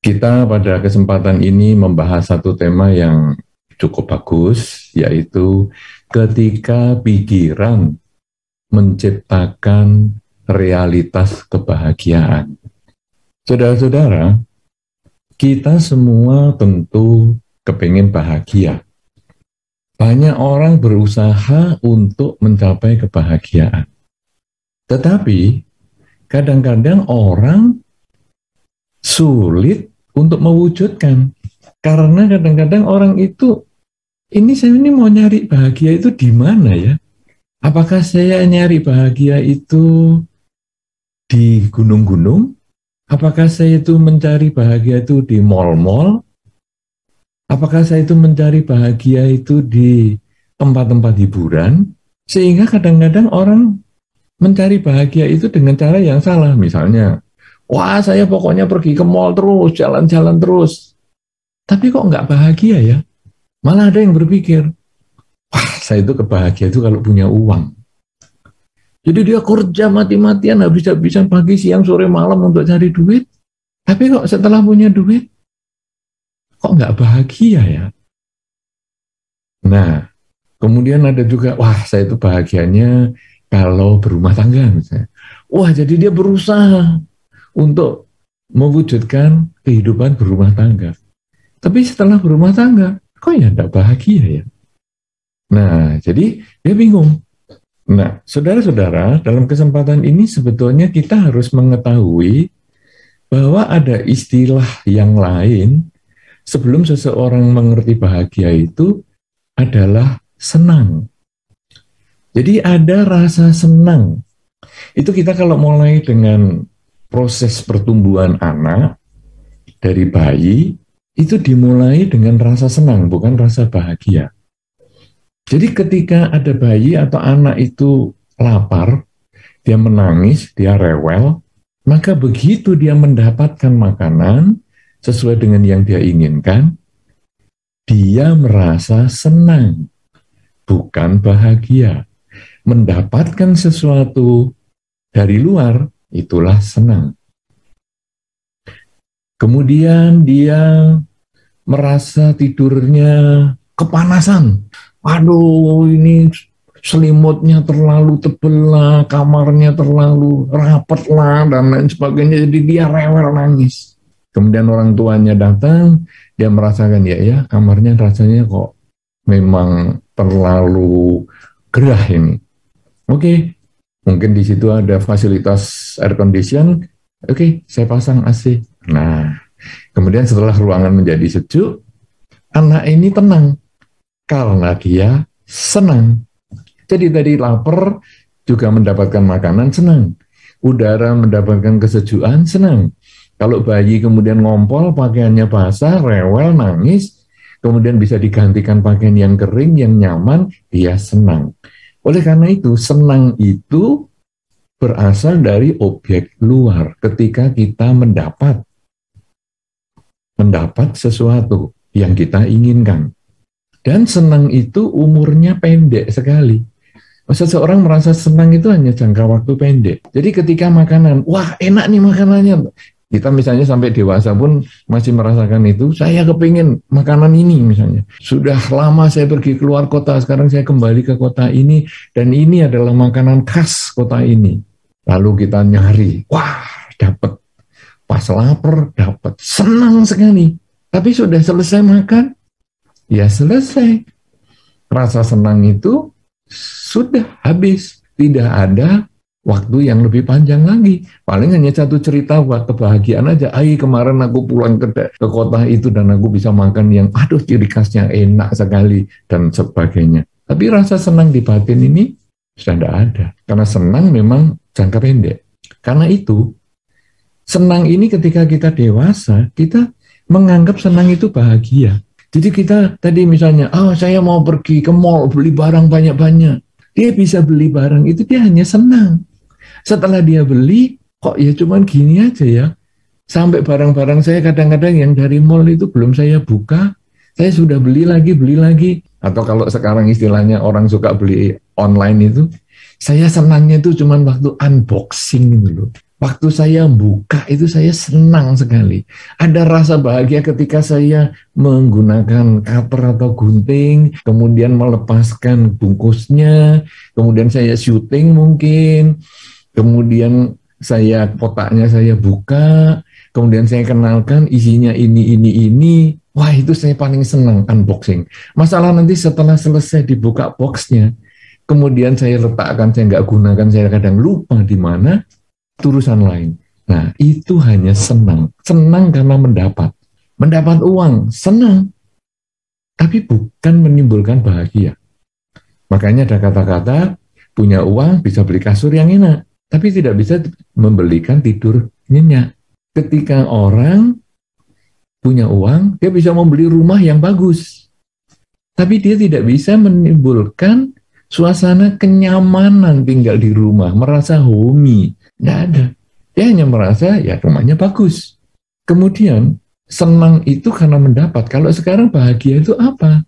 Kita pada kesempatan ini membahas satu tema yang cukup bagus, yaitu ketika pikiran menciptakan realitas kebahagiaan. Saudara-saudara, kita semua tentu kepingin bahagia. Banyak orang berusaha untuk mencapai kebahagiaan. Tetapi, kadang-kadang orang sulit untuk mewujudkan. Karena kadang-kadang orang itu, saya mau nyari bahagia itu di mana ya? Apakah saya nyari bahagia itu di gunung-gunung? Apakah saya itu mencari bahagia itu di mall-mall? Apakah saya itu mencari bahagia itu di tempat-tempat hiburan? Sehingga kadang-kadang orang mencari bahagia itu dengan cara yang salah. Misalnya, wah saya pokoknya pergi ke mall terus, jalan-jalan terus. Tapi kok nggak bahagia ya? Malah ada yang berpikir, wah saya itu kebahagia itu kalau punya uang. Jadi dia kerja mati-matian, habis-habisan pagi, siang, sore, malam untuk cari duit. Tapi kok setelah punya duit, kok nggak bahagia ya? Nah, kemudian ada juga, wah saya itu bahagianya kalau berumah tangga misalnya. Wah jadi dia berusaha untuk mewujudkan kehidupan berumah tangga. Tapi setelah berumah tangga, kok ya tidak bahagia ya? Nah, jadi dia bingung. Nah, saudara-saudara, dalam kesempatan ini sebetulnya kita harus mengetahui bahwa ada istilah yang lain sebelum seseorang mengerti bahagia itu adalah senang. Jadi ada rasa senang. Itu kita kalau mulai dengan proses pertumbuhan anak dari bayi itu dimulai dengan rasa senang, bukan rasa bahagia. Jadi ketika ada bayi atau anak itu lapar, dia menangis, dia rewel, maka begitu dia mendapatkan makanan sesuai dengan yang dia inginkan, dia merasa senang, bukan bahagia. Mendapatkan sesuatu dari luar, itulah senang. Kemudian dia merasa tidurnya kepanasan. Aduh, ini selimutnya terlalu tebel lah, kamarnya terlalu rapat lah, dan lain sebagainya. Jadi dia rewel nangis. Kemudian orang tuanya datang, dia merasakan ya kamarnya rasanya kok memang terlalu gerah ini. Oke, mungkin di situ ada fasilitas air condition. Oke, saya pasang AC. Nah, kemudian setelah ruangan menjadi sejuk, anak ini tenang karena dia senang. Jadi tadi lapar juga mendapatkan makanan, senang. Udara mendapatkan kesejukan, senang. Kalau bayi kemudian ngompol, pakaiannya basah, rewel, nangis, kemudian bisa digantikan pakaian yang kering, yang nyaman, dia senang. Oleh karena itu, senang itu berasal dari objek luar ketika kita mendapat sesuatu yang kita inginkan. Dan senang itu umurnya pendek sekali. Seseorang merasa senang itu hanya jangka waktu pendek. Jadi ketika makanan, wah enak nih makanannya. Kita misalnya sampai dewasa pun masih merasakan itu, saya kepingin makanan ini misalnya. Sudah lama saya pergi keluar kota, sekarang saya kembali ke kota ini, dan ini adalah makanan khas kota ini. Lalu kita nyari, wah dapat. Pas lapar, dapat. Senang sekali. Tapi sudah selesai makan, ya selesai. Rasa senang itu sudah habis. Tidak ada waktu yang lebih panjang lagi. Paling hanya satu cerita buat kebahagiaan aja. Kemarin aku pulang ke kota itu dan aku bisa makan yang, aduh ciri khasnya enak sekali, dan sebagainya. Tapi rasa senang di batin ini sudah tidak ada. Karena senang memang jangka pendek. Karena itu, senang ini ketika kita dewasa, kita menganggap senang itu bahagia. Jadi kita tadi misalnya, saya mau pergi ke mall, beli barang banyak-banyak. Dia bisa beli barang itu, dia hanya senang. Setelah dia beli, kok ya cuman gini aja ya. Sampai barang-barang saya kadang-kadang yang dari mall itu belum saya buka, saya sudah beli lagi, atau kalau sekarang istilahnya orang suka beli online itu, saya senangnya itu cuma waktu unboxing gitu loh. Waktu saya buka itu saya senang sekali. Ada rasa bahagia ketika saya menggunakan cutter atau gunting, kemudian melepaskan bungkusnya, kemudian saya syuting mungkin, kemudian kotaknya saya buka, kemudian saya kenalkan isinya ini. Wah, itu saya paling senang unboxing. Masalah nanti setelah selesai dibuka boxnya, kemudian saya letakkan, saya nggak gunakan, saya kadang lupa di mana, urusan lain. Nah, itu hanya senang. Senang karena mendapat uang, senang. Tapi bukan menimbulkan bahagia. Makanya ada kata-kata, punya uang bisa beli kasur yang enak, tapi tidak bisa membelikan tidur nyenyak. Ketika orang punya uang, dia bisa membeli rumah yang bagus, tapi dia tidak bisa menimbulkan suasana kenyamanan tinggal di rumah, merasa homey. Nggak ada. Dia hanya merasa ya rumahnya bagus. Kemudian senang itu karena mendapat. Kalau sekarang bahagia itu apa?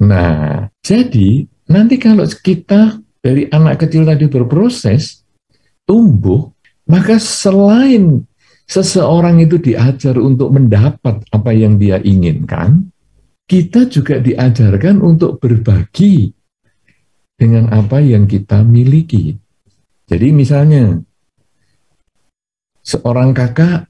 Nah, jadi nanti kalau kita dari anak kecil tadi berproses, tumbuh, maka selain seseorang itu diajar untuk mendapat apa yang dia inginkan, kita juga diajarkan untuk berbagi dengan apa yang kita miliki. Jadi misalnya, seorang kakak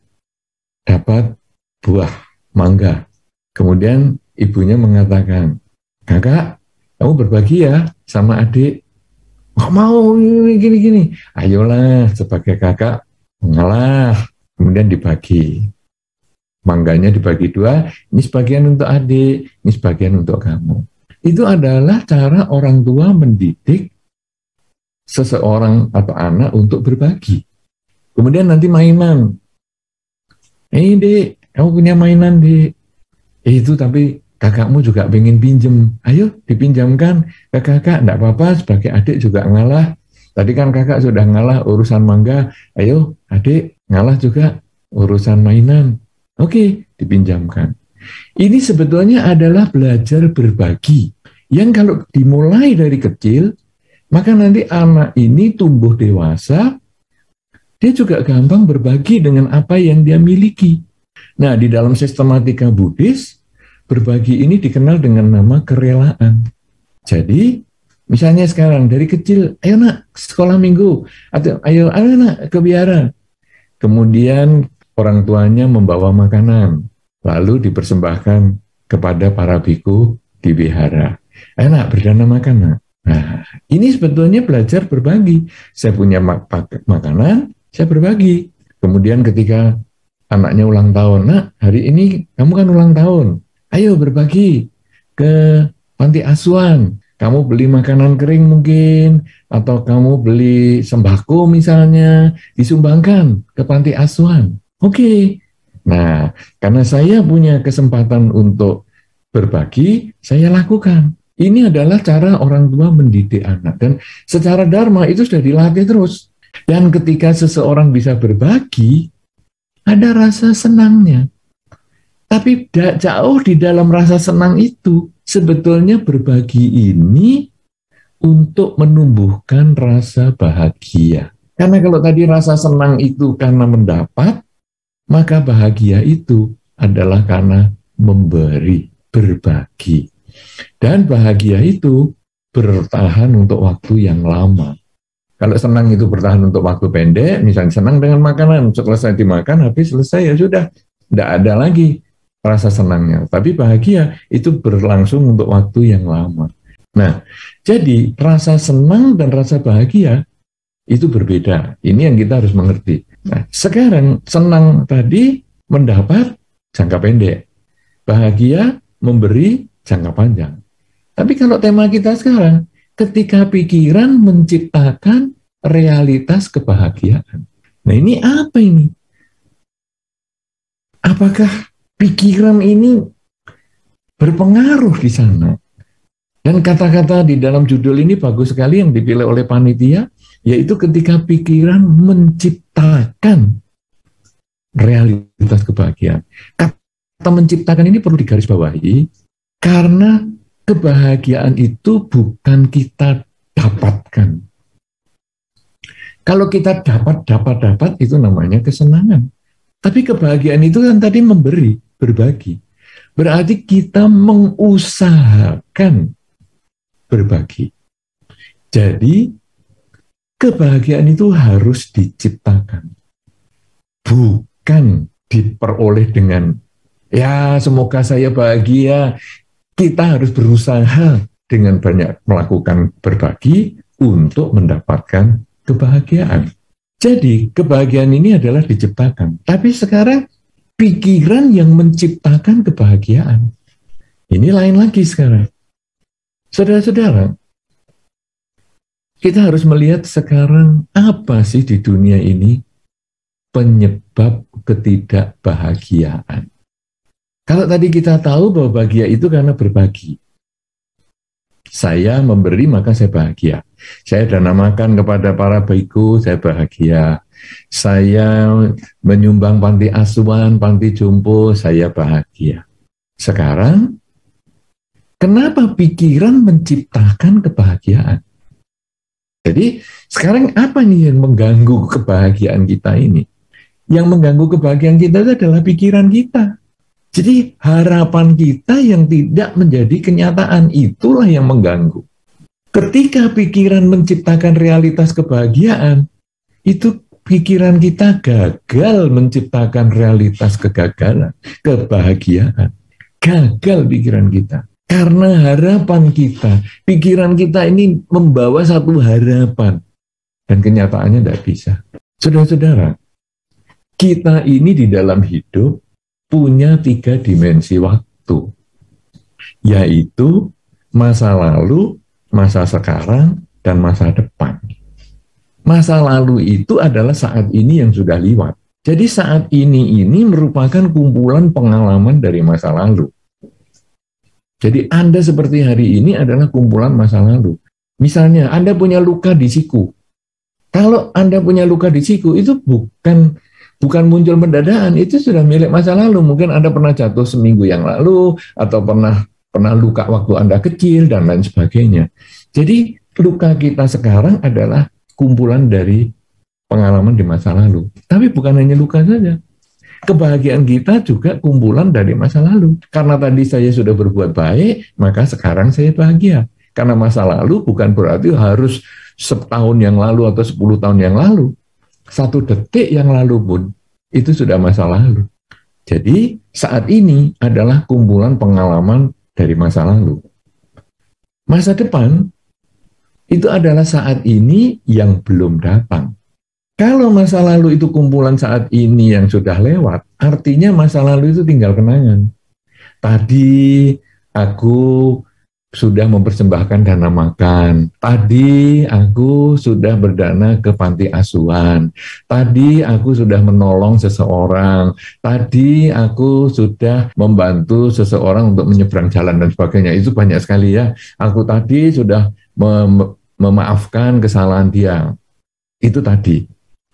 dapat buah mangga. Kemudian ibunya mengatakan, kakak, kamu berbagi ya sama adik. Nggak mau gini-gini. Ayolah, sebagai kakak mengalah. Kemudian dibagi. Mangganya dibagi 2, ini sebagian untuk adik, ini sebagian untuk kamu. Itu adalah cara orang tua mendidik seseorang atau anak untuk berbagi. Kemudian nanti mainan. Dek, kamu punya mainan, Dek. Itu tapi kakakmu juga pengen pinjem. Ayo dipinjamkan ke kakak, enggak apa-apa, sebagai adik juga ngalah. Tadi kan kakak sudah ngalah urusan mangga, ayo adik ngalah juga urusan mainan. Oke, dipinjamkan. Ini sebetulnya adalah belajar berbagi. Yang kalau dimulai dari kecil, maka nanti anak ini tumbuh dewasa, dia juga gampang berbagi dengan apa yang dia miliki. Nah, di dalam sistematika Buddhis, berbagi ini dikenal dengan nama kerelaan. Jadi, misalnya sekarang dari kecil, ayo nak sekolah minggu, atau ayo nak ke biara. Kemudian orang tuanya membawa makanan, lalu dipersembahkan kepada para biku di wihara. Ayo nak berdana makan nak. Nah, ini sebetulnya belajar berbagi. Saya punya makanan, saya berbagi. Kemudian ketika anaknya ulang tahun, nak hari ini kamu kan ulang tahun, ayo berbagi ke panti asuhan. Kamu beli makanan kering mungkin, atau kamu beli sembako misalnya, disumbangkan ke panti asuhan. Oke. Nah, karena saya punya kesempatan untuk berbagi, saya lakukan. Ini adalah cara orang tua mendidik anak. Dan secara dharma itu sudah dilatih terus. Dan ketika seseorang bisa berbagi, ada rasa senangnya. Tapi jauh di dalam rasa senang itu, sebetulnya berbagi ini untuk menumbuhkan rasa bahagia. Karena kalau tadi rasa senang itu karena mendapat, maka bahagia itu adalah karena memberi, berbagi. Dan bahagia itu bertahan untuk waktu yang lama. Kalau senang itu bertahan untuk waktu pendek, misalnya senang dengan makanan, selesai dimakan, habis selesai ya sudah, tidak ada lagi rasa senangnya. Tapi bahagia itu berlangsung untuk waktu yang lama. Nah, jadi rasa senang dan rasa bahagia itu berbeda. Ini yang kita harus mengerti. Nah, sekarang senang tadi mendapat jangka pendek, bahagia memberi jangka panjang. Tapi kalau tema kita sekarang, ketika pikiran menciptakan realitas kebahagiaan. Nah, ini apa ini? Apakah pikiran ini berpengaruh di sana? Dan kata-kata di dalam judul ini bagus sekali yang dipilih oleh panitia, yaitu ketika pikiran menciptakan realitas kebahagiaan. Kata menciptakan ini perlu digarisbawahi, Karena kebahagiaan itu bukan kita dapatkan. Kalau kita dapat, itu namanya kesenangan. Tapi kebahagiaan itu kan tadi memberi, berbagi. Berarti kita mengusahakan berbagi. Jadi, kebahagiaan itu harus diciptakan. Bukan diperoleh dengan, ya semoga saya bahagia. Kita harus berusaha dengan banyak melakukan berbagi untuk mendapatkan kebahagiaan. Jadi kebahagiaan ini adalah diciptakan. Tapi sekarang pikiran yang menciptakan kebahagiaan. Ini lain lagi sekarang. Saudara-saudara, kita harus melihat sekarang apa sih di dunia ini penyebab ketidakbahagiaan. Kalau tadi kita tahu bahwa bahagia itu karena berbagi. Saya memberi maka saya bahagia. Saya dana makan kepada para biku, saya bahagia. Saya menyumbang panti asuhan, panti jompo, saya bahagia. Sekarang, kenapa pikiran menciptakan kebahagiaan? Jadi, sekarang apa nih yang mengganggu kebahagiaan kita ini? Yang mengganggu kebahagiaan kita itu adalah pikiran kita. Jadi harapan kita yang tidak menjadi kenyataan, itulah yang mengganggu. Ketika pikiran menciptakan realitas kebahagiaan, itu pikiran kita gagal menciptakan realitas kegagalan, kebahagiaan. Gagal pikiran kita. Karena harapan kita, pikiran kita ini membawa satu harapan. Dan kenyataannya tidak bisa. Saudara-saudara, kita ini di dalam hidup punya 3 dimensi waktu, yaitu masa lalu, masa sekarang, dan masa depan. Masa lalu itu adalah saat ini yang sudah lewat. Jadi saat ini merupakan kumpulan pengalaman dari masa lalu. Jadi Anda seperti hari ini adalah kumpulan masa lalu. Misalnya Anda punya luka di siku. Kalau Anda punya luka di siku, itu bukan muncul mendadak, itu sudah milik masa lalu. Mungkin Anda pernah jatuh seminggu yang lalu, atau pernah luka waktu Anda kecil, dan lain sebagainya. Jadi luka kita sekarang adalah kumpulan dari pengalaman di masa lalu. Tapi bukan hanya luka saja. Kebahagiaan kita juga kumpulan dari masa lalu. Karena tadi saya sudah berbuat baik, maka sekarang saya bahagia. Karena masa lalu bukan berarti harus setahun yang lalu atau 10 tahun yang lalu. 1 detik yang lalu pun itu sudah masa lalu. Jadi saat ini adalah kumpulan pengalaman dari masa lalu. Masa depan itu adalah saat ini yang belum datang. Kalau masa lalu itu kumpulan saat ini yang sudah lewat, artinya masa lalu itu tinggal kenangan. Tadi aku sudah mempersembahkan dana makan. Tadi aku sudah berdana ke panti asuhan. Tadi aku sudah menolong seseorang. Tadi aku sudah membantu seseorang untuk menyeberang jalan dan sebagainya. Itu banyak sekali ya. Aku tadi sudah memaafkan kesalahan dia. Itu tadi.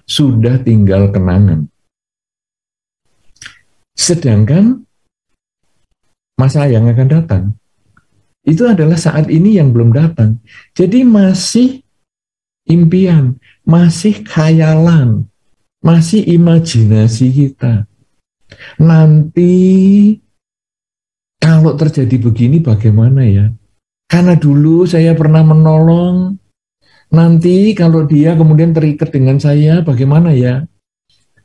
Sudah tinggal kenangan. Sedangkan masa yang akan datang itu adalah saat ini yang belum datang. Jadi masih impian, masih khayalan, masih imajinasi kita. Nanti kalau terjadi begini bagaimana ya? Karena dulu saya pernah menolong, nanti kalau dia kemudian terikat dengan saya bagaimana ya?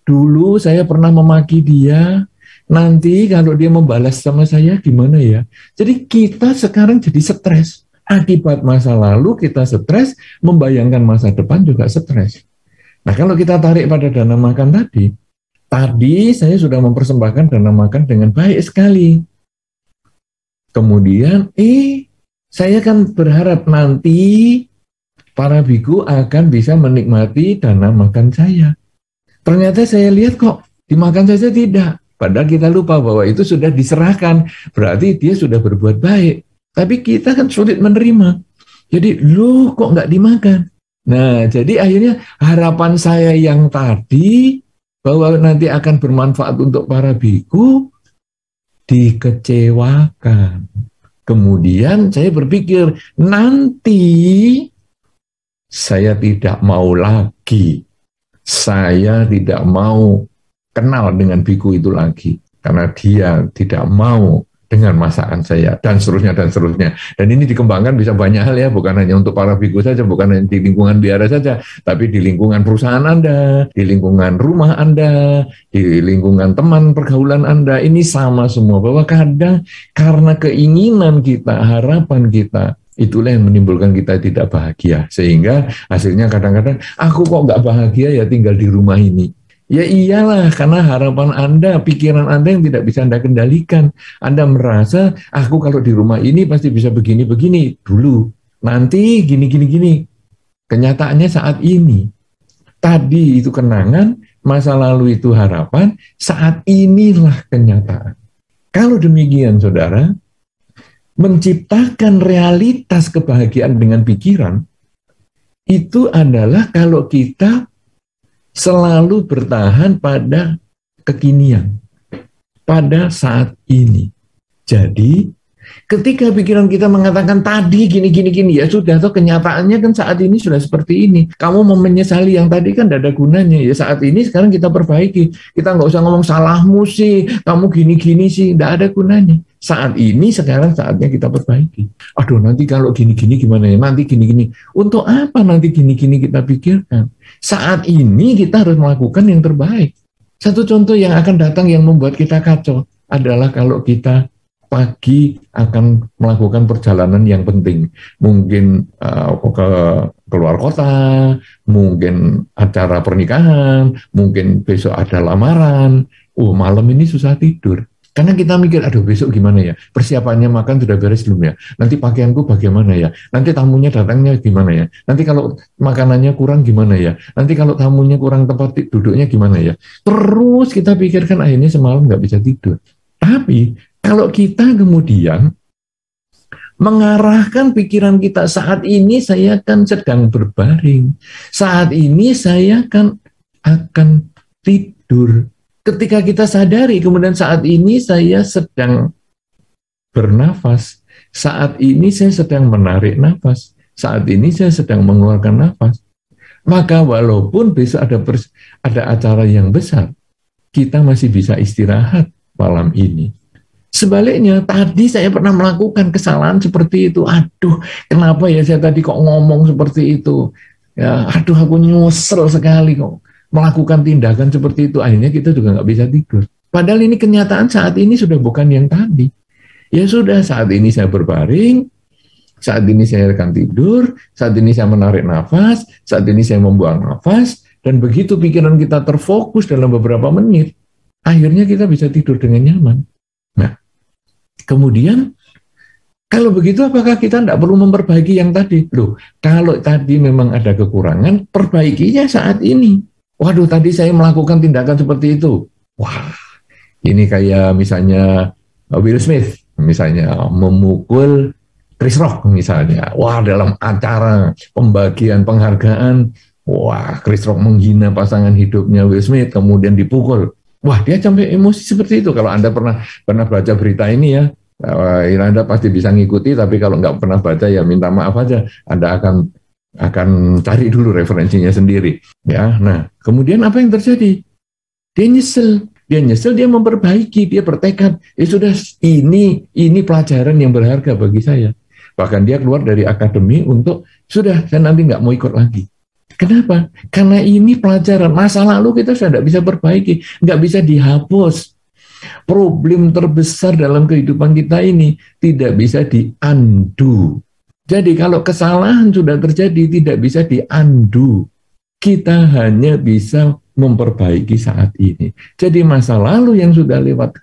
Dulu saya pernah memaki dia, nanti kalau dia membalas sama saya gimana ya? Jadi kita sekarang jadi stres. Akibat masa lalu kita stres, membayangkan masa depan juga stres. Nah kalau kita tarik pada dana makan tadi saya sudah mempersembahkan dana makan dengan baik sekali. Kemudian, saya kan berharap nanti para biku akan bisa menikmati dana makan saya. Ternyata saya lihat kok, dimakan saja tidak. Padahal kita lupa bahwa itu sudah diserahkan, berarti dia sudah berbuat baik. Tapi kita kan sulit menerima. Jadi, loh kok nggak dimakan? Nah, jadi akhirnya harapan saya yang tadi, bahwa nanti akan bermanfaat untuk para biku, dikecewakan. Kemudian saya berpikir, nanti saya tidak mau lagi. Saya tidak mau kenal dengan biku itu lagi. Karena dia tidak mau dengan masakan saya, dan seterusnya, dan seterusnya. Dan ini dikembangkan bisa banyak hal ya, bukan hanya untuk para biku saja, bukan hanya di lingkungan biara saja, tapi di lingkungan perusahaan Anda, di lingkungan rumah Anda, di lingkungan teman pergaulan Anda. Ini sama semua, bahwa kadang karena keinginan kita, harapan kita, itulah yang menimbulkan kita tidak bahagia. Sehingga hasilnya kadang-kadang, aku kok nggak bahagia ya tinggal di rumah ini. Ya iyalah, karena harapan Anda, pikiran Anda yang tidak bisa Anda kendalikan. Anda merasa, aku kalau di rumah ini pasti bisa begini-begini dulu. Nanti gini-gini-gini. Kenyataannya saat ini. Tadi itu kenangan, masa lalu itu harapan, saat inilah kenyataan. Kalau demikian, saudara, menciptakan realitas kebahagiaan dengan pikiran, itu adalah kalau kita selalu bertahan pada kekinian, pada saat ini. Jadi, ketika pikiran kita mengatakan tadi gini, ya sudah, toh kenyataannya kan saat ini sudah seperti ini. Kamu mau menyesali yang tadi kan tidak ada gunanya. Ya saat ini sekarang kita perbaiki. Kita nggak usah ngomong salahmu sih, kamu gini-gini sih, tidak ada gunanya. Saat ini sekarang saatnya kita perbaiki. Aduh, nanti kalau gini-gini gimana ya? Nanti gini-gini. Untuk apa nanti gini-gini kita pikirkan? Saat ini kita harus melakukan yang terbaik. Satu contoh yang akan datang yang membuat kita kacau adalah kalau kita pagi akan melakukan perjalanan yang penting. Mungkin ke keluar kota, mungkin acara pernikahan, mungkin besok ada lamaran. Malam ini susah tidur. Karena kita mikir, aduh besok gimana ya? Persiapannya makan sudah beres belum ya? Nanti pakaianku bagaimana ya? Nanti tamunya datangnya gimana ya? Nanti kalau makanannya kurang gimana ya? Nanti kalau tamunya kurang tempat duduknya gimana ya? Terus kita pikirkan, akhirnya semalam nggak bisa tidur. Tapi kalau kita kemudian mengarahkan pikiran kita, saat ini saya kan sedang berbaring. Saat ini saya kan akan tidur. Ketika kita sadari, kemudian saat ini saya sedang bernafas, saat ini saya sedang menarik nafas, saat ini saya sedang mengeluarkan nafas. Maka walaupun besok ada acara yang besar, kita masih bisa istirahat malam ini. Sebaliknya, tadi saya pernah melakukan kesalahan seperti itu. Aduh, kenapa ya saya tadi kok ngomong seperti itu? Ya, aduh, aku nyesel sekali kok melakukan tindakan seperti itu. Akhirnya kita juga nggak bisa tidur. Padahal ini kenyataan saat ini sudah bukan yang tadi. Ya sudah, saat ini saya berbaring, saat ini saya akan tidur, saat ini saya menarik nafas, saat ini saya membuang nafas, dan begitu pikiran kita terfokus dalam beberapa menit, akhirnya kita bisa tidur dengan nyaman. Nah, kemudian kalau begitu apakah kita tidak perlu memperbaiki yang tadi? Loh, kalau tadi memang ada kekurangan, perbaikinya saat ini. Waduh, tadi saya melakukan tindakan seperti itu. Wah, ini kayak misalnya Will Smith, misalnya memukul Chris Rock misalnya. Wah, dalam acara pembagian penghargaan, wah, Chris Rock menghina pasangan hidupnya Will Smith, kemudian dipukul. Wah, dia sampai emosi seperti itu. Kalau Anda pernah baca berita ini ya, Anda pasti bisa ngikuti, tapi kalau nggak pernah baca ya minta maaf aja. Anda akan cari dulu referensinya sendiri. Ya, nah, kemudian apa yang terjadi? Dia nyesel, dia memperbaiki, dia bertekad, ya sudah, ini pelajaran yang berharga bagi saya. Bahkan dia keluar dari akademi untuk, sudah, saya nanti nggak mau ikut lagi. Kenapa? Karena ini pelajaran, masa lalu kita sudah tidak bisa perbaiki, nggak bisa dihapus. Problem terbesar dalam kehidupan kita ini tidak bisa di-undo. Jadi kalau kesalahan sudah terjadi tidak bisa di-undo. Kita hanya bisa memperbaiki saat ini. Jadi masa lalu yang sudah lewat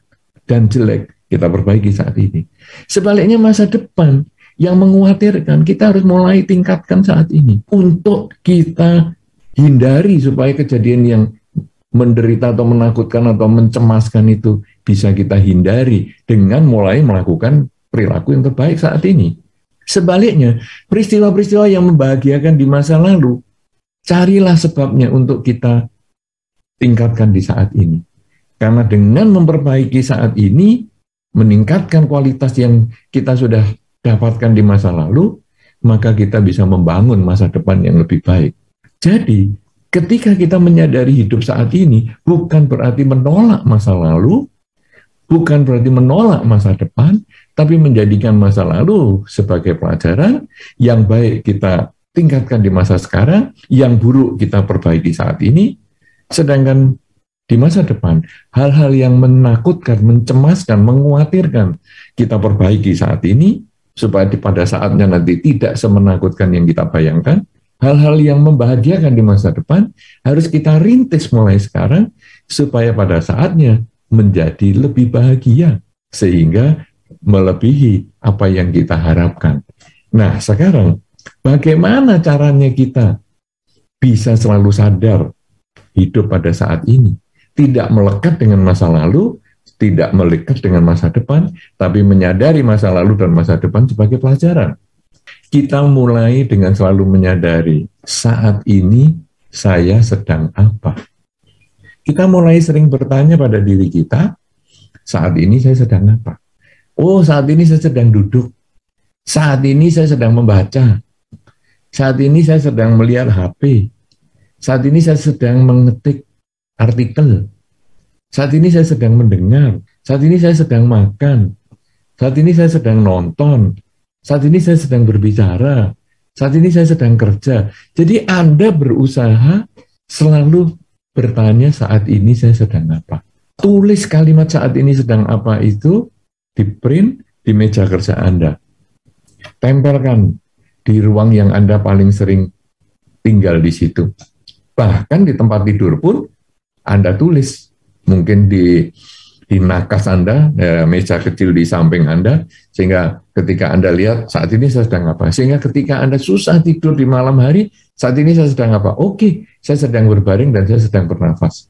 dan jelek, kita perbaiki saat ini. Sebaliknya masa depan yang mengkhawatirkan, kita harus mulai tingkatkan saat ini. Untuk kita hindari supaya kejadian yang menderita atau menakutkan atau mencemaskan itu bisa kita hindari dengan mulai melakukan perilaku yang terbaik saat ini. Sebaliknya, peristiwa-peristiwa yang membahagiakan di masa lalu, carilah sebabnya untuk kita tingkatkan di saat ini. Karena dengan memperbaiki saat ini, meningkatkan kualitas yang kita sudah dapatkan di masa lalu, maka kita bisa membangun masa depan yang lebih baik. Jadi, ketika kita menyadari hidup saat ini, bukan berarti menolak masa lalu, bukan berarti menolak masa depan, tapi menjadikan masa lalu sebagai pelajaran yang baik kita tingkatkan di masa sekarang, yang buruk kita perbaiki saat ini, sedangkan di masa depan, hal-hal yang menakutkan, mencemaskan, mengkhawatirkan, kita perbaiki saat ini, supaya pada saatnya nanti tidak semenakutkan yang kita bayangkan. Hal-hal yang membahagiakan di masa depan harus kita rintis mulai sekarang, supaya pada saatnya menjadi lebih bahagia, sehingga melebihi apa yang kita harapkan. Nah, sekarang bagaimana caranya kita bisa selalu sadar hidup pada saat ini? Tidak melekat dengan masa lalu, tidak melekat dengan masa depan, tapi menyadari masa lalu dan masa depan sebagai pelajaran. Kita mulai dengan selalu menyadari, saat ini saya sedang apa? Kita mulai sering bertanya pada diri kita, saat ini saya sedang apa? Oh, saat ini saya sedang duduk. Saat ini saya sedang membaca. Saat ini saya sedang melihat HP. Saat ini saya sedang mengetik artikel. Saat ini saya sedang mendengar. Saat ini saya sedang makan. Saat ini saya sedang nonton. Saat ini saya sedang berbicara. Saat ini saya sedang kerja. Jadi Anda berusaha selalu bertanya, saat ini saya sedang apa. Tulis kalimat saat ini sedang apa itu di print di meja kerja Anda. Tempelkan di ruang yang Anda paling sering tinggal di situ. Bahkan di tempat tidur pun Anda tulis, mungkin di nakas Anda, meja kecil di samping Anda, sehingga ketika Anda lihat saat ini saya sedang apa, sehingga ketika Anda susah tidur di malam hari, saat ini saya sedang apa? Oke, saya sedang berbaring dan saya sedang bernafas.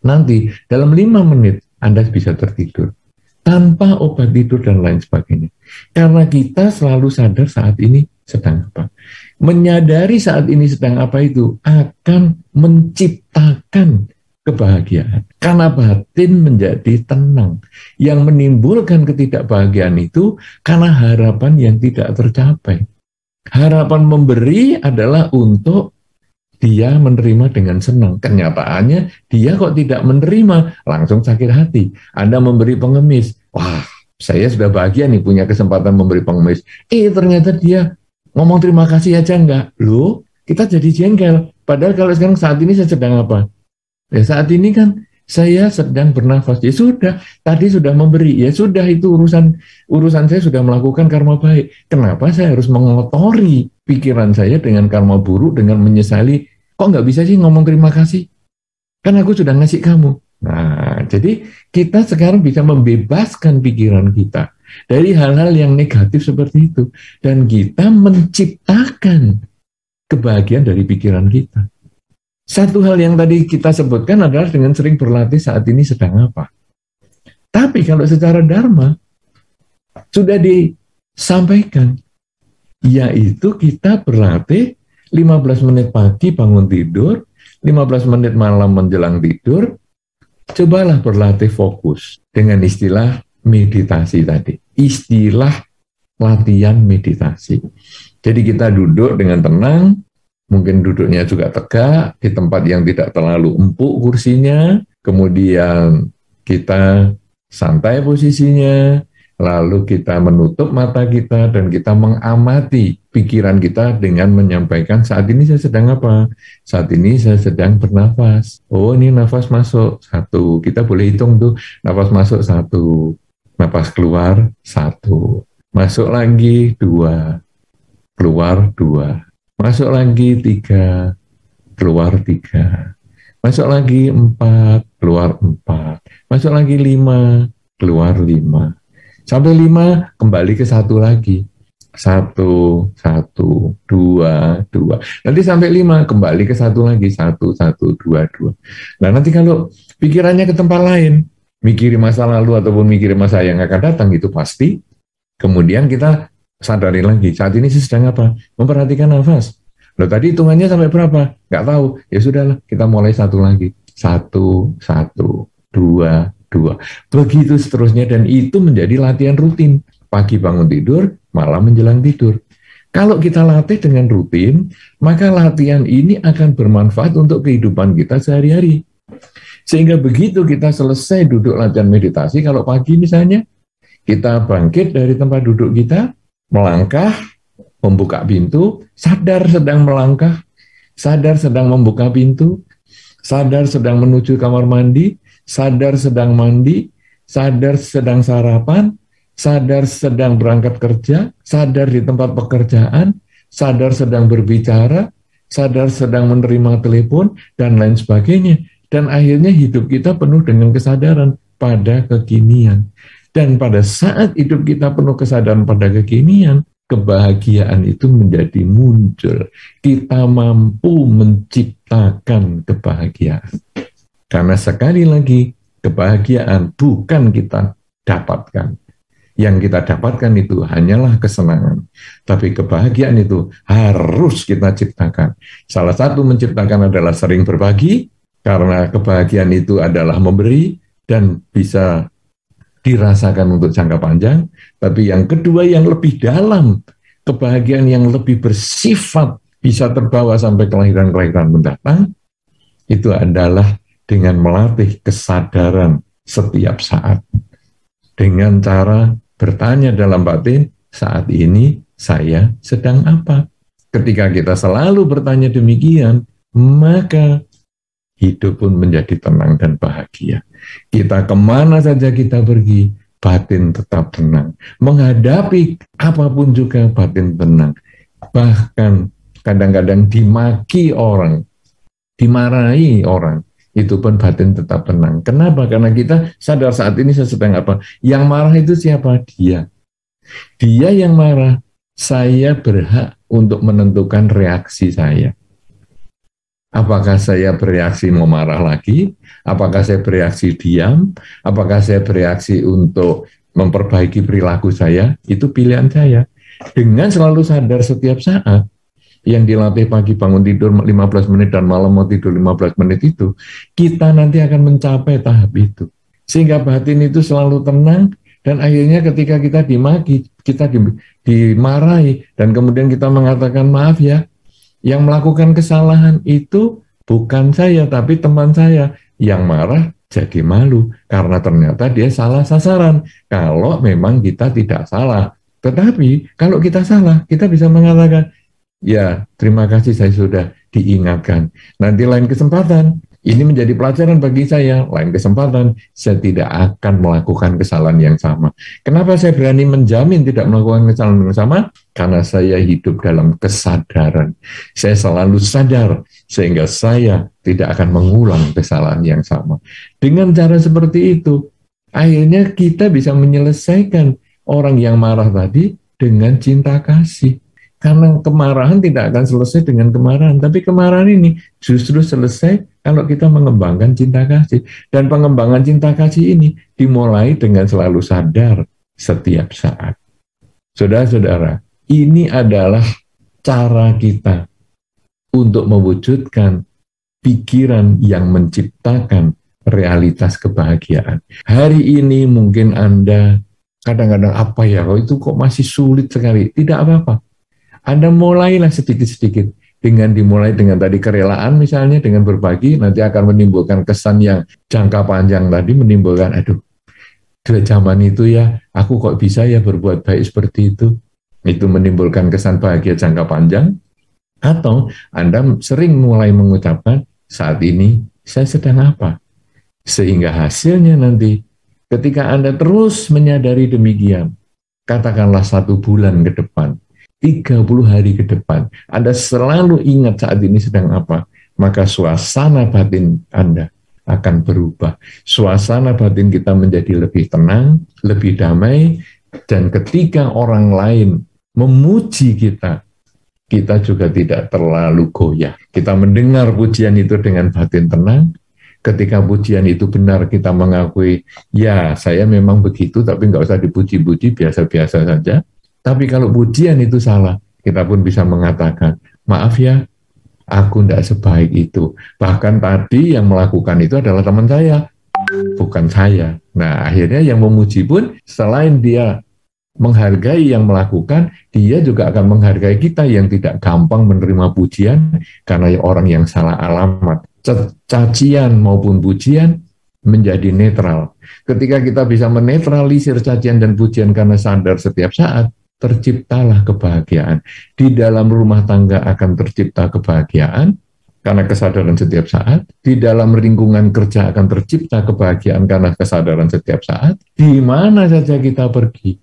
Nanti dalam 5 menit Anda bisa tertidur tanpa obat tidur dan lain sebagainya. Karena kita selalu sadar saat ini sedang apa. Menyadari saat ini sedang apa itu akan menciptakan kebahagiaan. Karena batin menjadi tenang. Yang menimbulkan ketidakbahagiaan itu karena harapan yang tidak tercapai. Harapan memberi adalah untuk dia menerima dengan senang. Kenyataannya dia kok tidak menerima, langsung sakit hati. Anda memberi pengemis, wah saya sudah bahagia nih punya kesempatan memberi pengemis. Ternyata dia ngomong terima kasih aja enggak. Loh, kita jadi jengkel. Padahal kalau sekarang saat ini saya sedang apa? Ya saat ini kan saya sedang bernafas. Ya sudah, tadi sudah memberi. Ya sudah, itu urusan saya sudah melakukan karma baik. Kenapa saya harus mengotori pikiran saya dengan karma buruk, dengan menyesali, kok nggak bisa sih ngomong terima kasih? Kan aku sudah ngasih kamu. Nah, jadi kita sekarang bisa membebaskan pikiran kita dari hal-hal yang negatif seperti itu. Dan kita menciptakan kebahagiaan dari pikiran kita. Satu hal yang tadi kita sebutkan adalah dengan sering berlatih saat ini sedang apa. Tapi kalau secara dharma sudah disampaikan, yaitu kita berlatih 15 menit pagi bangun tidur, 15 menit malam menjelang tidur, cobalah berlatih fokus dengan istilah meditasi tadi. Istilah latihan meditasi. Jadi kita duduk dengan tenang, mungkin duduknya juga tegak, di tempat yang tidak terlalu empuk kursinya, kemudian kita santai posisinya, lalu kita menutup mata kita dan kita mengamati pikiran kita dengan menyampaikan, saat ini saya sedang apa? Saat ini saya sedang bernafas. Oh, ini nafas masuk 1. Kita boleh hitung tuh, nafas masuk 1, nafas keluar 1, masuk lagi 2, keluar 2. Masuk lagi 3, keluar 3. Masuk lagi 4, keluar 4. Masuk lagi 5, keluar 5. Sampai 5, kembali ke 1 lagi. 1, 1, 2, 2. Nanti sampai 5, kembali ke 1 lagi. 1, 1, 2, 2. Nah, nanti kalau pikirannya ke tempat lain, mikirin masa lalu ataupun mikirin masa yang akan datang, itu pasti. Kemudian kita sadari lagi, saat ini sedang apa? Memperhatikan nafas. Loh, tadi hitungannya sampai berapa? Nggak tahu. Ya sudahlah, kita mulai 1 lagi. 1, 1, 2, 2. Begitu seterusnya, dan itu menjadi latihan rutin. Pagi bangun tidur, malam menjelang tidur. Kalau kita latih dengan rutin, maka latihan ini akan bermanfaat untuk kehidupan kita sehari-hari. Sehingga begitu kita selesai duduk latihan meditasi, kalau pagi misalnya, kita bangkit dari tempat duduk kita, melangkah, membuka pintu, sadar sedang melangkah, sadar sedang membuka pintu, sadar sedang menuju kamar mandi, sadar sedang mandi, sadar sedang sarapan, sadar sedang berangkat kerja, sadar di tempat pekerjaan, sadar sedang berbicara, sadar sedang menerima telepon, dan lain sebagainya. Dan akhirnya hidup kita penuh dengan kesadaran pada kekinian. Dan pada saat hidup kita penuh kesadaran pada kekinian, kebahagiaan itu menjadi muncul. Kita mampu menciptakan kebahagiaan. Karena sekali lagi, kebahagiaan bukan kita dapatkan. Yang kita dapatkan itu hanyalah kesenangan. Tapi kebahagiaan itu harus kita ciptakan. Salah satu menciptakan adalah sering berbagi, karena kebahagiaan itu adalah memberi dan bisa dirasakan untuk jangka panjang. Tapi yang kedua, yang lebih dalam, kebahagiaan yang lebih bersifat bisa terbawa sampai kelahiran-kelahiran mendatang, itu adalah dengan melatih kesadaran setiap saat. Dengan cara bertanya dalam batin, saat ini saya sedang apa? Ketika kita selalu bertanya demikian, maka hidup pun menjadi tenang dan bahagia. Kita kemana saja kita pergi, batin tetap tenang. Menghadapi apapun juga batin tenang. Bahkan kadang-kadang dimaki orang, dimarahi orang, itu pun batin tetap tenang. Kenapa? Karena kita sadar saat ini saya sedang apa. Yang marah itu siapa? Dia. Dia yang marah. Saya berhak untuk menentukan reaksi saya. Apakah saya bereaksi mau marah lagi? Apakah saya bereaksi diam? Apakah saya bereaksi untuk memperbaiki perilaku saya? Itu pilihan saya. Dengan selalu sadar setiap saat, yang dilatih pagi bangun tidur 15 menit dan malam mau tidur 15 menit itu, kita nanti akan mencapai tahap itu. Sehingga batin itu selalu tenang, dan akhirnya ketika kita dimaki, kita dimarahi, dan kemudian kita mengatakan maaf ya, yang melakukan kesalahan itu bukan saya, tapi teman saya. Yang marah jadi malu, karena ternyata dia salah sasaran. Kalau memang kita tidak salah. Tetapi kalau kita salah, kita bisa mengatakan, ya terima kasih saya sudah diingatkan. Nanti lain kesempatan, ini menjadi pelajaran bagi saya. Lain kesempatan, saya tidak akan melakukan kesalahan yang sama. Kenapa saya berani menjamin tidak melakukan kesalahan yang sama? Karena saya hidup dalam kesadaran. Saya selalu sadar, sehingga saya tidak akan mengulang kesalahan yang sama. Dengan cara seperti itu, akhirnya kita bisa menyelesaikan orang yang marah tadi dengan cinta kasih. Karena kemarahan tidak akan selesai dengan kemarahan, tapi kemarahan ini justru selesai kalau kita mengembangkan cinta kasih. Dan pengembangan cinta kasih ini dimulai dengan selalu sadar setiap saat. Saudara-saudara, ini adalah cara kita untuk mewujudkan pikiran yang menciptakan realitas kebahagiaan. Hari ini mungkin Anda kadang-kadang apa ya, itu kok masih sulit sekali. Tidak apa-apa. Anda mulailah sedikit-sedikit. Dengan dimulai dengan tadi kerelaan misalnya, dengan berbagi, nanti akan menimbulkan kesan yang jangka panjang tadi, menimbulkan, aduh, di zaman itu ya, aku kok bisa ya berbuat baik seperti itu. Itu menimbulkan kesan bahagia jangka panjang. Atau Anda sering mulai mengucapkan, saat ini saya sedang apa? Sehingga hasilnya nanti, ketika Anda terus menyadari demikian, katakanlah 1 bulan ke depan, 30 hari ke depan, Anda selalu ingat saat ini sedang apa, maka suasana batin Anda akan berubah. Suasana batin kita menjadi lebih tenang, lebih damai, dan ketika orang lain memuji kita, kita juga tidak terlalu goyah. Kita mendengar pujian itu dengan batin tenang. Ketika pujian itu benar, kita mengakui, ya saya memang begitu, tapi nggak usah dipuji-puji, biasa-biasa saja. Tapi kalau pujian itu salah, kita pun bisa mengatakan, maaf ya, aku tidak sebaik itu. Bahkan tadi yang melakukan itu adalah teman saya. bukan saya. Nah, akhirnya yang memuji pun selain dia menghargai yang melakukan, dia juga akan menghargai kita yang tidak gampang menerima pujian karena orang yang salah alamat. Cacian maupun pujian menjadi netral. Ketika kita bisa menetralisir cacian dan pujian karena sadar setiap saat, terciptalah kebahagiaan. Di dalam rumah tangga akan tercipta kebahagiaan, karena kesadaran setiap saat. Di dalam lingkungan kerja akan tercipta kebahagiaan karena kesadaran setiap saat. Di mana saja kita pergi,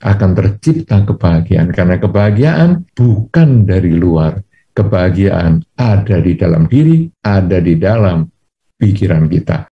akan tercipta kebahagiaan. Karena kebahagiaan bukan dari luar. Kebahagiaan ada di dalam diri, ada di dalam pikiran kita.